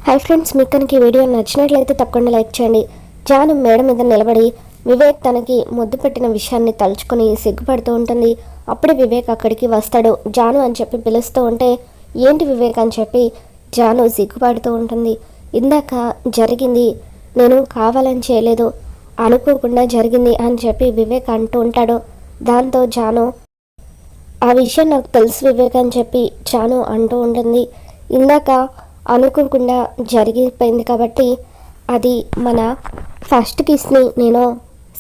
Hi friends, మీకు కనుక ఈ వీడియో నచ్చినట్లయితే తప్పకుండా లైక్ చేయండి. జాను మేడ మీద నిలబడి వివేక్ తనకి ముద్దు పెట్టిన విషయాన్ని తలుచుకొని సిగ్గుపడుతూ ఉంటుంది. అప్పుడే వివేక్ అక్కడికి వస్తాడు. జాను అని చెప్పి పిలుస్తూ ఉంటే ఏంటి వివేక్ అని చెప్పి జాను సిగ్గుపడుతూ ఉంటుంది. ఇందాక జరిగింది నేను కావాలని చేయలేదు, అనుకోకుండా జరిగింది అని చెప్పి వివేక్ అంటూ ఉంటాడు. దాంతో జాను ఆ విషయం నాకు తెలుసు వివేక్ అని చెప్పి జాను అంటూ ఉంటుంది. ఇందాక అనుకోకుండా జరిగిపోయింది కాబట్టి అది మన ఫస్ట్ కిస్ని నేను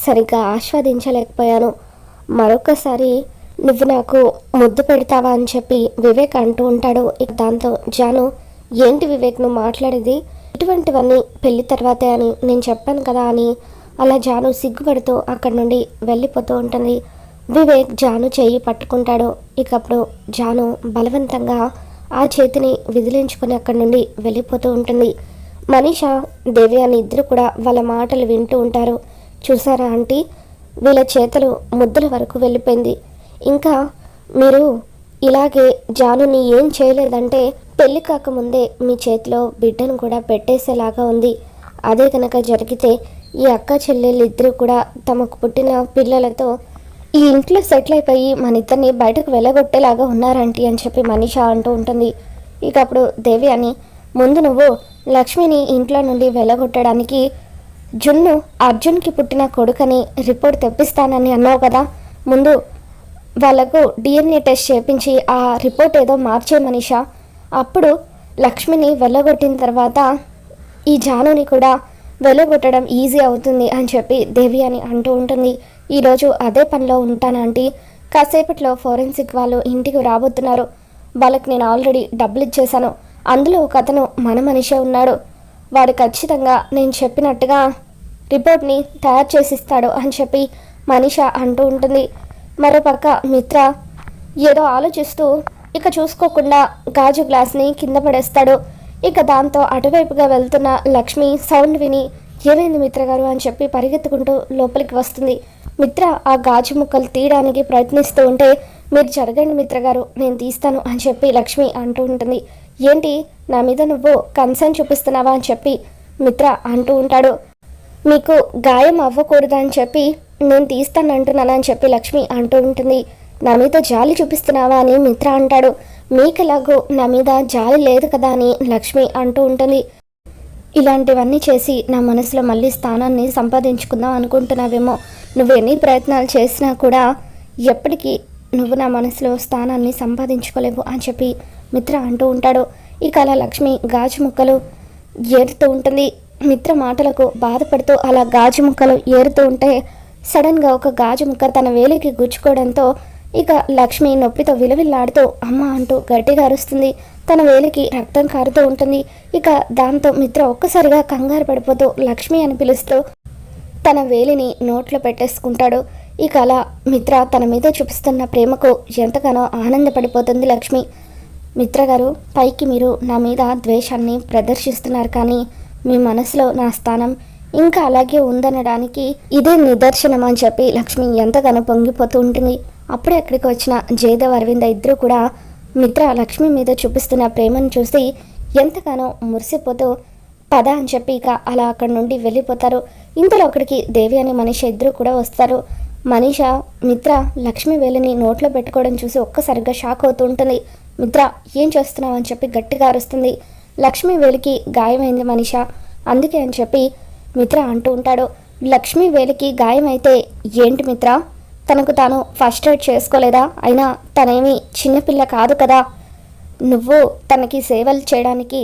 సరిగ్గా ఆస్వాదించలేకపోయాను. మరొకసారి నువ్వు నాకు ముద్దు పెడతావా అని చెప్పి వివేక్ అంటూ ఉంటాడు. దాంతో జాను ఏంటి వివేక్ నువ్వు మాట్లాడేది, ఇటువంటివన్నీ పెళ్లి తర్వాతే అని నేను చెప్పాను కదా అని అలా జాను సిగ్గుపడుతూ అక్కడి నుండి వెళ్ళిపోతూ ఉంటుంది. వివేక్ జాను చెయ్యి పట్టుకుంటాడు. ఇకప్పుడు జాను బలవంతంగా ఆ చేతిని విదిలించుకొని అక్కడి నుండి వెళ్ళిపోతూ ఉంటుంది. మనీషా దేవి అని ఇద్దరు కూడా వాళ్ళ మాటలు వింటూ ఉంటారు. చూసారా ఆంటీ, వీళ్ళ చేతులు ముద్దుల వరకు వెళ్ళిపోయింది. ఇంకా మీరు ఇలాగే జానుని ఏం చేయలేదంటే పెళ్లి కాకముందే మీ చేతిలో బిడ్డను కూడా పెట్టేసేలాగా ఉంది. అదే కనుక జరిగితే ఈ అక్క చెల్లెళ్ళు ఇద్దరు కూడా తమకు పుట్టిన పిల్లలతో ఈ ఇంట్లో సెటిల్ అయిపోయి మన ఇద్దరిని బయటకు వెళ్ళగొట్టేలాగా ఉన్నారంటీ అని చెప్పి మనీషా అంటూ ఉంటుంది. ఇక అప్పుడు దేవి అని ముందు నువ్వు లక్ష్మిని ఇంట్లో నుండి వెళ్ళగొట్టడానికి జున్ను అర్జున్కి పుట్టిన కొడుకని రిపోర్ట్ తెప్పిస్తానని అన్నావు కదా, ముందు వాళ్ళకు డిఎన్ఏ టెస్ట్ చేయించి ఆ రిపోర్ట్ ఏదో మార్చే మనీషా. అప్పుడు లక్ష్మిని వెళ్ళగొట్టిన తర్వాత ఈ జానుని కూడా వెళ్ళగొట్టడం ఈజీ అవుతుంది అని చెప్పి దేవి అని అంటూ ఉంటుంది. ఈరోజు అదే పనిలో ఉంటానంటీ. కాసేపట్లో ఫోరెన్సిక్ వాళ్ళు ఇంటికి రాబోతున్నారు. వాళ్ళకి నేను ఆల్రెడీ డబ్బులు ఇచ్చేశాను. అందులో ఒక అతను మన మనిషే ఉన్నాడు. వాడు ఖచ్చితంగా నేను చెప్పినట్టుగా రిపోర్ట్ని తయారు చేసిస్తాడు అని చెప్పి మనీషా అంటూ ఉంటుంది. మరోపక్క మిత్ర ఏదో ఆలోచిస్తూ ఇక చూసుకోకుండా గాజు గ్లాస్ని కింద పడేస్తాడు. ఇక దాంతో అటువైపుగా వెళ్తున్న లక్ష్మి సౌండ్ విని ఏమైంది మిత్ర గారు అని చెప్పి పరిగెత్తుకుంటూ లోపలికి వస్తుంది. మిత్ర ఆ గాజు ముక్కలు తీయడానికి ప్రయత్నిస్తూ ఉంటే మీరు జరగండి మిత్ర గారు, నేను తీస్తాను అని చెప్పి లక్ష్మి అంటూ ఉంటుంది. ఏంటి నా మీద నువ్వు కన్సర్న్ చూపిస్తున్నావా అని చెప్పి మిత్ర అంటూ ఉంటాడు. మీకు గాయం అవ్వకూడదు అని చెప్పి నేను తీస్తాను అంటున్నానని చెప్పి లక్ష్మి అంటూ ఉంటుంది. నా మీద జాలి చూపిస్తున్నావా అని మిత్ర అంటాడు. మీకెలాగో నా మీద జాలి లేదు కదా అని లక్ష్మి అంటూ ఉంటుంది. ఇలాంటివన్నీ చేసి నా మనసులో మళ్ళీ స్థానాన్ని సంపాదించుకుందాం అనుకుంటున్నావేమో. నువ్వు ఎన్ని ప్రయత్నాలు చేసినా కూడా ఎప్పటికీ నువ్వు నా మనసులో స్థానాన్ని సంపాదించుకోలేవు అని చెప్పి మిత్ర అంటూ ఉంటాడు. ఇక అలా లక్ష్మి గాజు ముక్కలు ఏరుతూ ఉంటుంది. మిత్ర మాటలకు బాధపడుతూ అలా గాజు ముక్కలు ఏరుతూ ఉంటే సడన్గా ఒక గాజు ముక్క తన వేలికి గుచ్చుకోవడంతో ఇక లక్ష్మి నొప్పితో విలవిల్లాడుతూ అమ్మ అంటూ గట్టిగా అరుస్తుంది. తన వేలికి రక్తం కారుతూ ఉంటుంది. ఇక దాంతో మిత్ర ఒక్కసారిగా కంగారు పడిపోతూ లక్ష్మి అని పిలుస్తూ తన వేలిని నోట్లో పెట్టేసుకుంటాడు. ఇక అలా మిత్ర తన మీద చూపిస్తున్న ప్రేమకు ఎంతగానో ఆనందపడిపోతుంది లక్ష్మి. మిత్ర గారు, పైకి మీరు నా మీద ద్వేషాన్ని ప్రదర్శిస్తున్నారు, కానీ మీ మనసులో నా స్థానం ఇంకా అలాగే ఉందనడానికి ఇదే నిదర్శనం అని చెప్పి లక్ష్మి ఎంతగానో పొంగిపోతూ ఉంటుంది. అప్పుడే అక్కడికి వచ్చిన జయదేవ్ అరవింద ఇద్దరు కూడా మిత్ర లక్ష్మి మీద చూపిస్తున్న ప్రేమను చూసి ఎంతగానో మురిసిపోతూ పద అని చెప్పి ఇక అలా అక్కడి నుండి వెళ్ళిపోతారు. ఇంతలో అక్కడికి దేవి అని మనీష ఇద్దరు కూడా వస్తారు. మనీష మిత్ర లక్ష్మి వేలిని నోట్లో పెట్టుకోవడం చూసి ఒక్కసారిగా షాక్ అవుతూ ఉంటుంది. మిత్ర ఏం చేస్తున్నావు అని చెప్పి గట్టిగా అరుస్తుంది. లక్ష్మి వేలికి గాయమైంది మనీష, అందుకే అని చెప్పి మిత్ర అంటూ ఉంటాడు. లక్ష్మి వేలికి గాయమైతే ఏంటి మిత్ర, తనకు తాను ఫస్ట్ ఎయిడ్ చేసుకోలేదా? అయినా తనేమి చిన్నపిల్ల కాదు కదా, నువ్వు తనకి సేవలు చేయడానికి.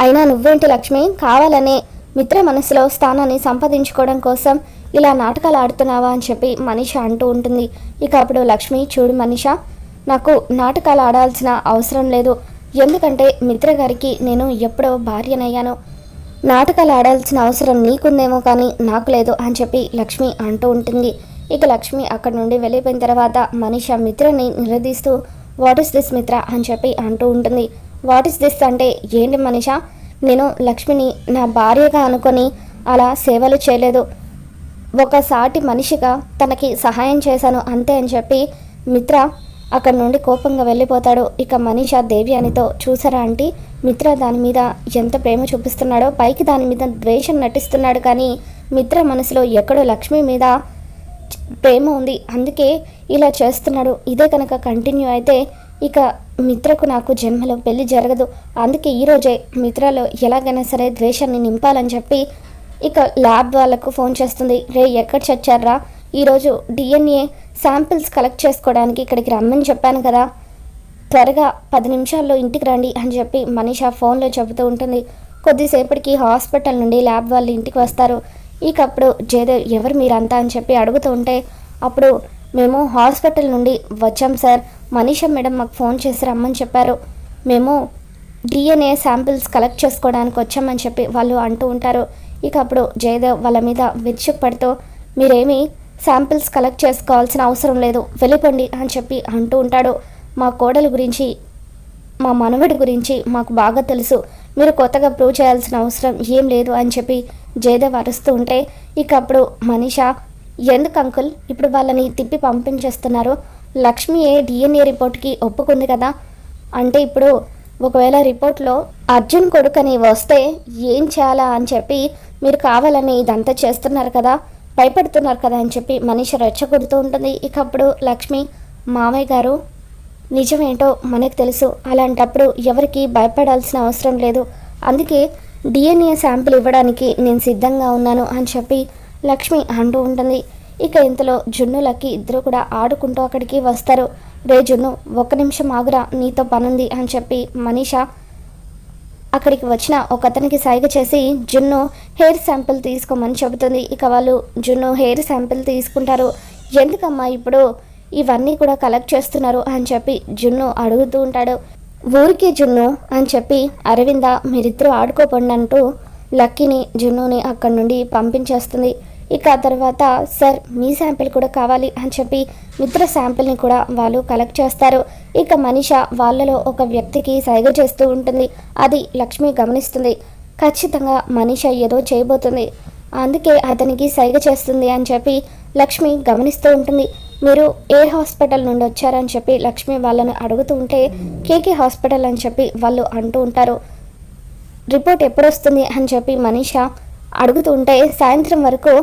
అయినా నువ్వేంటి లక్ష్మి, కావాలనే మిత్ర మనసులో స్థానాన్ని సంపాదించుకోవడం కోసం ఇలా నాటకాలు ఆడుతున్నావా అని చెప్పి మనీష అంటూ ఉంటుంది. ఇక అప్పుడు లక్ష్మి, చూడు మనీష, నాకు నాటకాలు ఆడాల్సిన అవసరం లేదు. ఎందుకంటే మిత్ర గారికి నేను ఎప్పుడో భార్యనయ్యాను. నాటకాలు ఆడాల్సిన అవసరం నీకుందేమో కానీ నాకు లేదు అని చెప్పి లక్ష్మి అంటూ ఉంటుంది. ఇక లక్ష్మి అక్కడి నుండి వెళ్ళిపోయిన తర్వాత మనీష మిత్రని నిలదీస్తూ వాట్ ఇస్ దిస్ మిత్ర అని చెప్పి అంటూ ఉంటుంది. వాట్ ఇస్ దిస్ అంటే ఏంటి మనీష, నేను లక్ష్మిని నా భార్యగా అనుకొని అలా సేవలు చేయలేదు, ఒక సాటి మనిషిగా తనకి సహాయం చేశాను అంతే అని చెప్పి మిత్ర అక్కడ నుండి కోపంగా వెళ్ళిపోతాడు. ఇక మనీష దేవ్యానితో, చూసారా ఆంటీ, మిత్ర దాని మీద ఎంత ప్రేమ చూపిస్తున్నాడో, పైకి దాని మీద ద్వేషం నటిస్తున్నాడు, కానీ మిత్ర మనసులో ఎక్కడో లక్ష్మి మీద ప్రేమ ఉంది, అందుకే ఇలా చేస్తున్నాడు. ఇదే కనుక కంటిన్యూ అయితే ఇక మిత్రకు నాకు జన్మలో పెళ్లి జరగదు. అందుకే ఈరోజే మిత్రలో ఎలాగైనా సరే ద్వేషాన్ని నింపాలని చెప్పి ఇక ల్యాబ్ వాళ్ళకు ఫోన్ చేస్తుంది. రే ఎక్కడ చచ్చారా, ఈరోజు డిఎన్ఏ శాంపిల్స్ కలెక్ట్ చేసుకోవడానికి ఇక్కడికి రమ్మని చెప్పాను కదా, త్వరగా 10 నిమిషాల్లో ఇంటికి రండి అని చెప్పి మనీషా ఫోన్లో చెబుతూ ఉంటుంది. కొద్దిసేపటికి హాస్పిటల్ నుండి ల్యాబ్ వాళ్ళు ఇంటికి వస్తారు. ఇక అప్పుడు జయదేవ్, ఎవరు మీరంతా అని చెప్పి అడుగుతూ ఉంటే, అప్పుడు మేము హాస్పిటల్ నుండి వచ్చాం సార్, మనీషా మేడం మాకు ఫోన్ చేసి రమ్మని చెప్పారు, మేము డిఎన్ఏ శాంపిల్స్ కలెక్ట్ చేసుకోవడానికి వచ్చామని చెప్పి వాళ్ళు అంటూ ఉంటారు. ఇక అప్పుడు జయదేవ్ వాళ్ళ మీద విరుచుకుపడుతూ, మీరేమీ శాంపిల్స్ కలెక్ట్ చేసుకోవాల్సిన అవసరం లేదు, వెళ్ళిపోండి అని చెప్పి అంటూ ఉంటాడు. మా కోడలు గురించి, మా మనవడి గురించి మాకు బాగా తెలుసు, మీరు కొత్తగా ప్రూవ్ చేయాల్సిన అవసరం ఏం లేదు అని చెప్పి జయదేవ్ అరుస్తూ ఉంటే, ఇక అప్పుడు మనీషా, ఎందుకు అంకుల్ ఇప్పుడు వాళ్ళని తిప్పి పంపించేస్తున్నారు, లక్ష్మియే డిఎన్ఏ రిపోర్ట్కి ఒప్పుకుంది కదా, అంటే ఇప్పుడు ఒకవేళ రిపోర్ట్లో అర్జున్ కొడుకని వస్తే ఏం చేయాలా అని చెప్పి మీరు కావాలని ఇదంతా చేస్తున్నారు కదా, భయపడుతున్నారు కదా అని చెప్పి మనీష రెచ్చగొడుతూ ఉంటుంది. ఇక అప్పుడు లక్ష్మి, మామయ్య గారు నిజమేంటో మనకు తెలుసు, అలాంటప్పుడు ఎవరికి భయపడాల్సిన అవసరం లేదు, అందుకే డిఎన్ఏ శాంపిల్ ఇవ్వడానికి నేను సిద్ధంగా ఉన్నాను అని చెప్పి లక్ష్మి అంటూ ఉంటుంది. ఇక ఇంతలో జున్నులకి ఇద్దరు కూడా ఆడుకుంటూ అక్కడికి వస్తారు. రే జున్ను, 1 నిమిషం ఆగురా, నీతో పనుంది అని చెప్పి మనీష అక్కడికి వచ్చిన ఒక అతనికి సైగ చేసి జున్ను హెయిర్ శాంపిల్ తీసుకోమని చెబుతుంది. ఇక వాళ్ళు జున్ను హెయిర్ శాంపిల్ తీసుకుంటారు. ఎందుకమ్మా ఇప్పుడు ఇవన్నీ కూడా కలెక్ట్ చేస్తున్నారు అని చెప్పి జున్ను అడుగుతూ ఉంటాడు. ఊరికే జున్ను అని చెప్పి అరవింద మీరిద్దరూ ఆడుకోపండి అంటూ లక్కీని జున్నుని అక్కడి నుండి పంపించేస్తుంది. ఇక ఆ తర్వాత సార్ మీ శాంపిల్ కూడా కావాలి అని చెప్పి మిత్ర శాంపిల్ని కూడా వాళ్ళు కలెక్ట్ చేస్తారు. ఇక మనీష వాళ్ళలో ఒక వ్యక్తికి సైగ చేస్తూ ఉంటుంది. అది లక్ష్మి గమనిస్తుంది. ఖచ్చితంగా మనీష ఏదో చేయబోతుంది, అందుకే అతనికి సైగ చేస్తుంది అని చెప్పి లక్ష్మి గమనిస్తూ ఉంటుంది. మీరు ఏ హాస్పిటల్ నుండి వచ్చారని చెప్పి లక్ష్మి వాళ్ళని అడుగుతూ ఉంటే కేకే హాస్పిటల్ అని చెప్పి వాళ్ళు అంటూ ఉంటారు. రిపోర్ట్ ఎప్పుడు వస్తుంది అని చెప్పి మనీష అడుగుతూ ఉంటే సాయంత్రం వరకు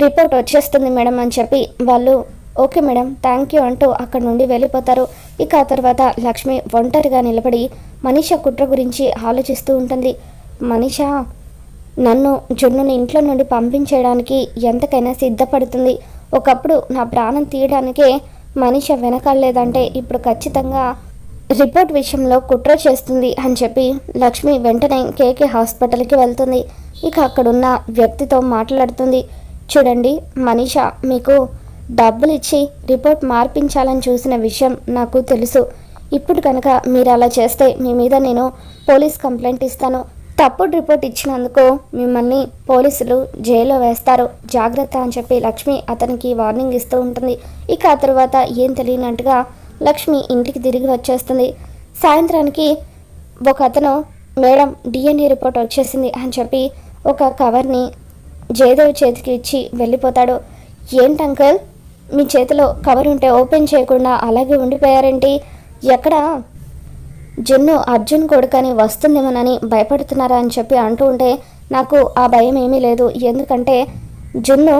రిపోర్ట్ వచ్చేస్తుంది మేడం అని చెప్పి వాళ్ళు ఓకే మేడం థ్యాంక్ యూ అంటూ అక్కడ నుండి వెళ్ళిపోతారు. ఇక ఆ తర్వాత లక్ష్మి ఒంటరిగా నిలబడి మనీష కుట్ర గురించి ఆలోచిస్తూ ఉంటుంది. మనీష నన్ను జున్నుని ఇంట్లో నుండి పంపించేయడానికి ఎంతకైనా సిద్ధపడుతుంది. ఒకప్పుడు నా ప్రాణం తీయడానికే మనీష వెనకాలేదంటే ఇప్పుడు ఖచ్చితంగా రిపోర్ట్ విషయంలో కుట్ర చేస్తుంది అని చెప్పి లక్ష్మి వెంటనే కేకే హాస్పిటల్కి వెళ్తుంది. ఇక అక్కడున్న వ్యక్తితో మాట్లాడుతుంది. చూడండి మనీష మీకు డబ్బులు ఇచ్చి రిపోర్ట్ మార్పించాలని చూసిన విషయం నాకు తెలుసు. ఇప్పుడు కనుక మీరు అలా చేస్తే మీ మీద నేను పోలీస్ కంప్లైంట్ ఇస్తాను. తప్పుడు రిపోర్ట్ ఇచ్చినందుకు మిమ్మల్ని పోలీసులు జైల్లో వేస్తారు, జాగ్రత్త అని చెప్పి లక్ష్మి అతనికి వార్నింగ్ ఇస్తూ ఉంటుంది. ఇక ఆ తర్వాత ఏం తెలియనట్టుగా లక్ష్మి ఇంటికి తిరిగి వచ్చేస్తుంది. సాయంత్రానికి ఒక అతను మేడం డిఎన్ఏ రిపోర్ట్ వచ్చేసింది అని చెప్పి ఒక కవర్ని జయదేవ్ చేతికి ఇచ్చి వెళ్ళిపోతాడు. ఏంటి అంకల్ మీ చేతిలో కవర్ ఉంటే ఓపెన్ చేయకుండా అలాగే ఉండిపోయారేంటి, ఎక్కడ జున్ను అర్జున్ కొడుకని వస్తుందేమోనని భయపడుతున్నారా అని చెప్పి అంటూ ఉంటే నాకు ఆ భయం ఏమీ లేదు, ఎందుకంటే జున్ను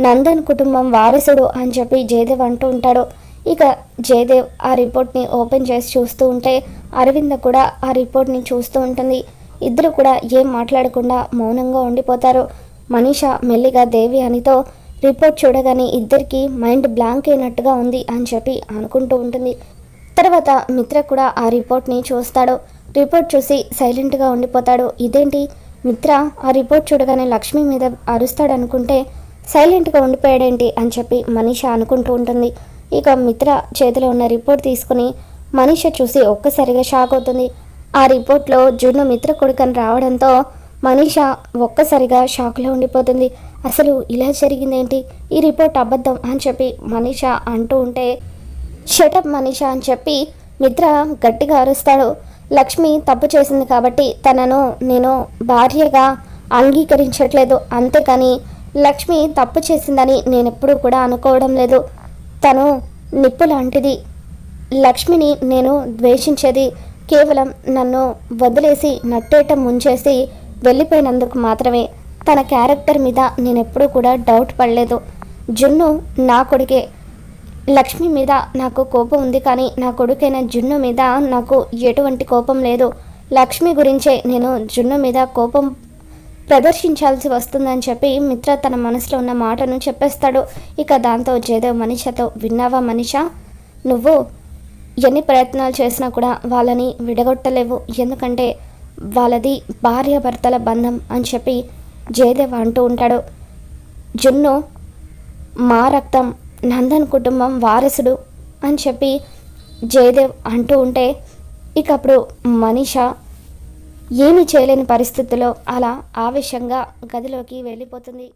నందన్ కుటుంబం వారసుడు అని చెప్పి జయదేవ్ అంటూ ఉంటాడు. ఇక జయదేవ్ ఆ రిపోర్ట్ని ఓపెన్ చేసి చూస్తూ ఉంటే అరవింద కూడా ఆ రిపోర్ట్ని చూస్తూ ఉంటుంది. ఇద్దరు కూడా ఏం మాట్లాడకుండా మౌనంగా ఉండిపోతారు. మనీష మెల్లిగా దేవ్యానితో రిపోర్ట్ చూడగానే ఇద్దరికి మైండ్ బ్లాంక్ అయినట్టుగా ఉంది అని చెప్పి అనుకుంటూ ఉంటుంది. తర్వాత మిత్ర కూడా ఆ రిపోర్ట్ని చూస్తాడు. రిపోర్ట్ చూసి సైలెంట్గా ఉండిపోతాడు. ఇదేంటి మిత్ర ఆ రిపోర్ట్ చూడగానే లక్ష్మి మీద అరుస్తాడు అనుకుంటే సైలెంట్గా ఉండిపోయాడేంటి అని చెప్పి మనీష అనుకుంటూ ఉంటుంది. ఇక మిత్ర చేతిలో ఉన్న రిపోర్ట్ తీసుకుని మనీష చూసి ఒక్కసారిగా షాక్ అవుతుంది. ఆ రిపోర్ట్లో జున్ను మిత్ర కొడుకని రావడంతో మనీష ఒక్కసారిగా షాక్లో ఉండిపోతుంది. అసలు ఇలా జరిగిందేంటి, ఈ రిపోర్ట్ అబద్ధం అని చెప్పి మనీష అంటూ ఉంటే షటప్ మనీష అని చెప్పి మిత్ర గట్టిగా అరుస్తాడు. లక్ష్మి తప్పు చేసింది కాబట్టి తనను నేను భార్యగా అంగీకరించట్లేదు, అంతేకాని లక్ష్మి తప్పు చేసిందని నేను ఎప్పుడూ కూడా అనుకోవడం లేదు. తను నిప్పు లాంటిది, లక్ష్మిని నేను ద్వేషించేది కేవలం నన్ను వదిలేసి నట్టేట ముంచేసి వెళ్ళిపోయినందుకు మాత్రమే. తన క్యారెక్టర్ మీద నేను ఎప్పుడూ కూడా డౌట్ పడలేదు. జున్ను నా కొడుకే. లక్ష్మి మీద నాకు కోపం ఉంది, కానీ నా కొడుకైన జున్ను మీద నాకు ఎటువంటి కోపం లేదు. లక్ష్మి గురించే నేను జున్ను మీద కోపం ప్రదర్శించాల్సి వస్తుందని చెప్పి మిత్ర తన మనసులో ఉన్న మాటను చెప్పేస్తాడు. ఇక దాంతో జయదేవ్ మనీషాతో, విన్నావా మనీషా, నువ్వు ఎన్ని ప్రయత్నాలు చేసినా కూడా వాళ్ళని విడగొట్టలేవు, ఎందుకంటే వాళ్ళది భార్యాభర్తల బంధం అని చెప్పి జయదేవ్ అంటూ ఉంటాడు. జున్ను మా రక్తం, నందన్ కుటుంబం వారసుడు అని చెప్పి జయదేవ్ అంటూ ఉంటే ఇక అప్పుడు మనీషా ఏమీ చేయలేని పరిస్థితుల్లో అలా ఆవేశంగా గదిలోకి వెళ్ళిపోతుంది.